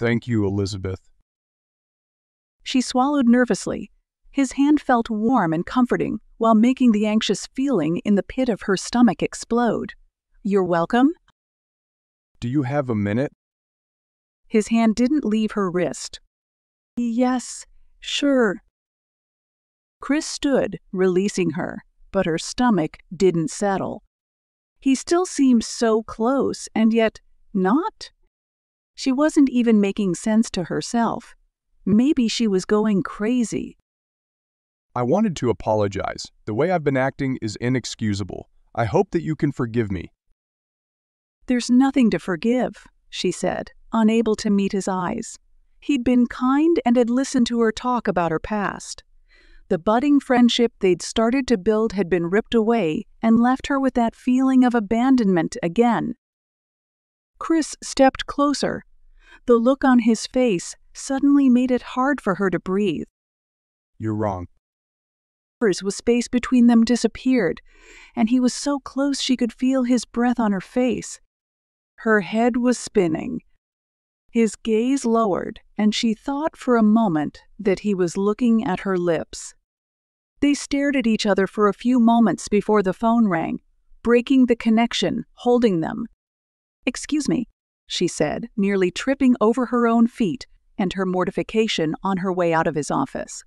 Thank you, Elizabeth. She swallowed nervously. His hand felt warm and comforting while making the anxious feeling in the pit of her stomach explode. "You're welcome?" Do you have a minute? His hand didn't leave her wrist. "Yes, sure." Chris stood, releasing her, but her stomach didn't settle. He still seemed so close, and yet not. She wasn't even making sense to herself. Maybe she was going crazy. I wanted to apologize. The way I've been acting is inexcusable. I hope that you can forgive me. "There's nothing to forgive," she said, unable to meet his eyes. He'd been kind and had listened to her talk about her past. The budding friendship they'd started to build had been ripped away and left her with that feeling of abandonment again. Chris stepped closer. The look on his face suddenly made it hard for her to breathe. You're wrong. The space between them disappeared, and he was so close she could feel his breath on her face. Her head was spinning. His gaze lowered, and she thought for a moment that he was looking at her lips. They stared at each other for a few moments before the phone rang, breaking the connection, holding them. "Excuse me," she said, nearly tripping over her own feet and her mortification on her way out of his office.